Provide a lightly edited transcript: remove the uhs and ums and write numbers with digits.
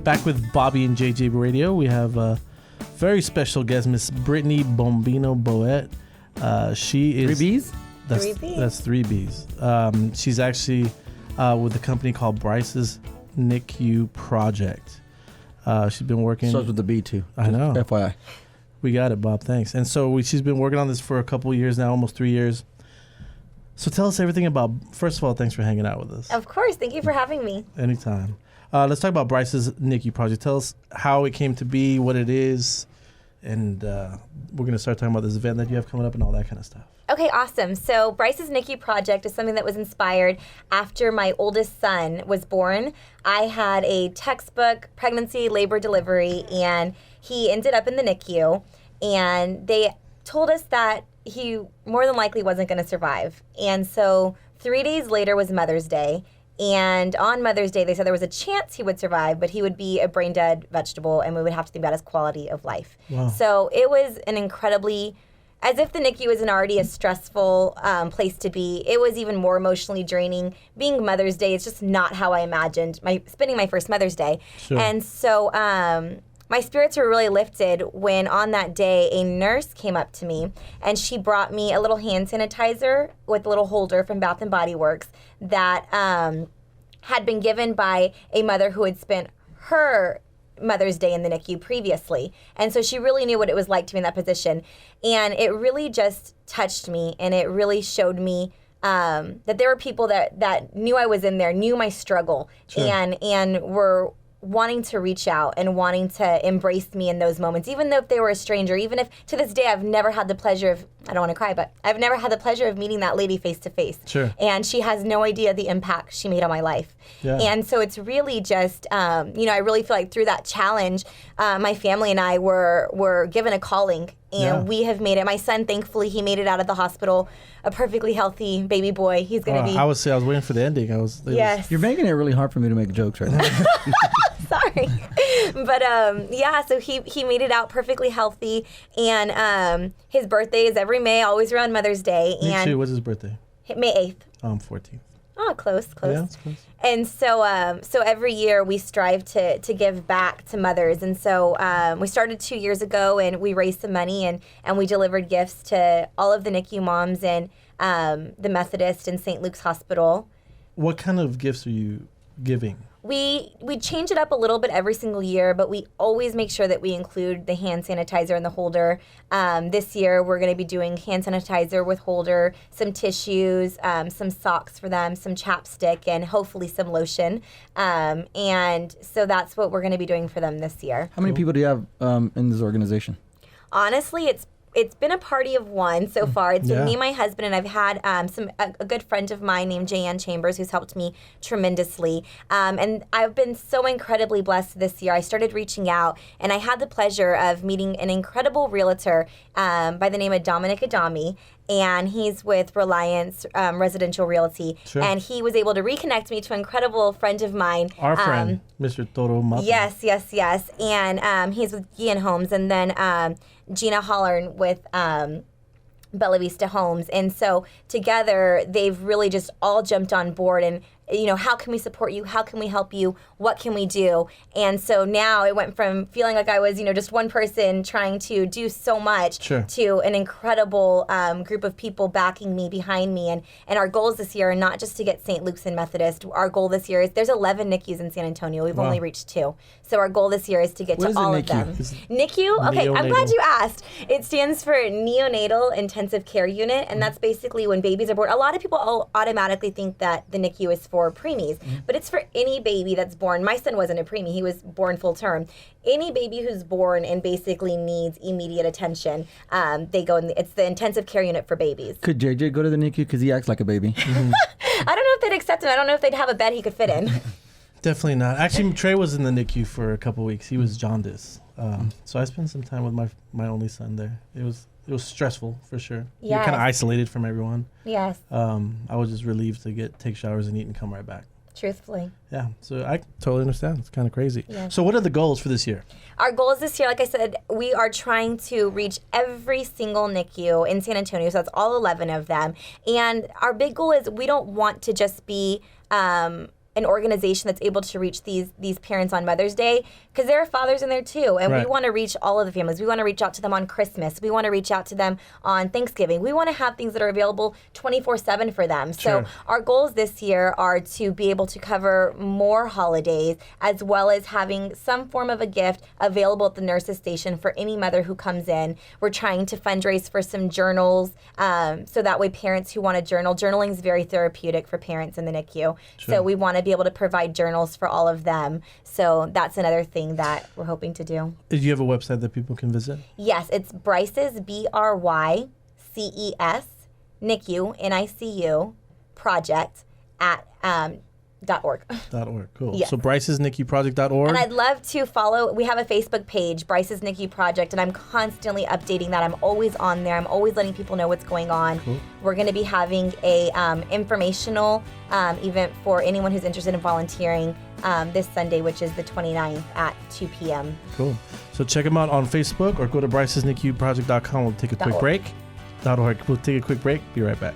Back with Bobby and JJ Radio. We have a very special guest, Miss Brittany Bombino Boet. She is 3 B's? That's 3 B's. She's actually with a company called Bryce's NICU Project. She's been working. Starts with the B too. I know. FYI. We got it, Bob. Thanks. And so she's been working on this for a couple of years now, almost 3 years. So tell us everything about. First of all, thanks for hanging out with us. Of course. Thank you for having me. Anytime. Let's talk about Bryce's NICU Project. Tell us how it came to be, what it is, and we're going to start talking about this event that you have coming up and all that kind of stuff. Okay, awesome. So Bryce's NICU Project is something that was inspired after my oldest son was born. I had a textbook pregnancy, labor, delivery, and he ended up in the NICU. And they told us that he more than likely wasn't going to survive. And so 3 days later was Mother's Day. And on Mother's Day, they said there was a chance he would survive, but he would be a brain dead vegetable, and we would have to think about his quality of life. Wow. So it was an incredibly, as if the NICU isn't already a stressful place to be, it was even more emotionally draining. Being Mother's Day, it's just not how I imagined spending my first Mother's Day. Sure. And so my spirits were really lifted when on that day a nurse came up to me and she brought me a little hand sanitizer with a little holder from Bath and Body Works that had been given by a mother who had spent her Mother's Day in the NICU previously. And so she really knew what it was like to be in that position. And it really just touched me, and it really showed me that there were people that knew I was in there, knew my struggle, Sure. and were wanting to reach out and wanting to embrace me in those moments, even though if they were a stranger, even if to this day I've never had the pleasure of, I don't want to cry, but I've never had the pleasure of meeting that lady face to face. Sure. And she has no idea the impact she made on my life. Yeah. And so it's really just, I really feel like through that challenge, my family and I were given a calling, and Yeah. we have made it. My son, thankfully, he made it out of the hospital, a perfectly healthy baby boy. He's going to be. I was waiting for the ending. Yes. You're making it really hard for me to make jokes right now. Sorry. But so he made it out perfectly healthy, and his birthday is every May, always around Mother's Day. Me and too. What's his birthday? May 8th. 14th. Oh, close. Yeah, it's close. And so every year we strive to give back to mothers. And so we started 2 years ago, and we raised some money, and we delivered gifts to all of the NICU moms and the Methodist and St. Luke's Hospital. What kind of gifts are you giving? We change it up a little bit every single year, but we always make sure that we include the hand sanitizer and the holder. This year, we're going to be doing hand sanitizer with holder, some tissues, some socks for them, some chapstick, and hopefully some lotion. And so that's what we're going to be doing for them this year. How many people do you have in this organization? Honestly, it's been a party of one so far. It's Yeah. been me and my husband, and I've had a good friend of mine named Jan Chambers who's helped me tremendously. And I've been so incredibly blessed this year. I started reaching out, and I had the pleasure of meeting an incredible realtor by the name of Dominic Adami. And he's with Reliance Residential Realty. Sure. And he was able to reconnect me to an incredible friend of mine. Our friend, Mr. Toro Mata. Yes. And he's with Gian Homes, and then Gina Hollern with Bella Vista Homes. And so together, they've really just all jumped on board and, how can we support you? How can we help you? What can we do? And so now it went from feeling like I was, just one person trying to do so much Sure. to an incredible group of people backing me, behind me. And our goals this year are not just to get St. Luke's and Methodist. Our goal this year is there's 11 NICUs in San Antonio. We've Wow. only reached 2. So our goal this year is to get What to is a all of NICU? them. It's NICU? Okay, I'm neonatal. glad you asked. It stands for Neonatal Intensive Care Unit, and that's basically when babies are born. A lot of people automatically think that the NICU is for preemies, but it's for any baby that's born. My son wasn't a preemie. He was born full term. Any baby who's born and basically needs immediate attention, they go in. It's the intensive care unit for babies. Could JJ go to the NICU because he acts like a baby? I don't know if they'd accept him. I don't know if they'd have a bed he could fit in. Definitely not. Actually, Trey was in the NICU for a couple weeks. He was jaundice. So I spent some time with my only son there. It was stressful for sure. You're kind of Yes. isolated from everyone. Yes, I was just relieved to take showers and eat and come right back. truthfully. Yeah, so I totally understand. It's kind of crazy. Yeah. So what are the goals for this year? Our goals this year, like I said, we are trying to reach every single NICU in San Antonio. So that's all 11 of them. And our big goal is we don't want to just be an organization that's able to reach these parents on Mother's Day, because there are fathers in there too, and we Right. want to reach all of the families. We want to reach out to them on Christmas. We want to reach out to them on Thanksgiving. We want to have things that are available 24/7 for them. So Sure. our goals this year are to be able to cover more holidays, as well as having some form of a gift available at the nurses station for any mother who comes in. We're trying to fundraise for some journals, so that way parents who want to journaling is very therapeutic for parents in the NICU. Sure. So we want to be able to provide journals for all of them. So that's another thing that we're hoping to do. Do you have a website that people can visit? Yes, it's Bryce's BRYCES NICU NICU project at .org. .org. Cool. Yes. So Bryce'sNICUproject.org. And I'd love to follow. We have a Facebook page, Bryce's NICU Project, and I'm constantly updating that. I'm always on there. I'm always letting people know what's going on. Cool. We're going to be having a informational event for anyone who's interested in volunteering this Sunday, which is the 29th at 2 p.m. Cool. So check them out on Facebook or go to Bryce'sNICUproject.com. We'll take a quick .org. break. .org. We'll take a quick break. Be right back.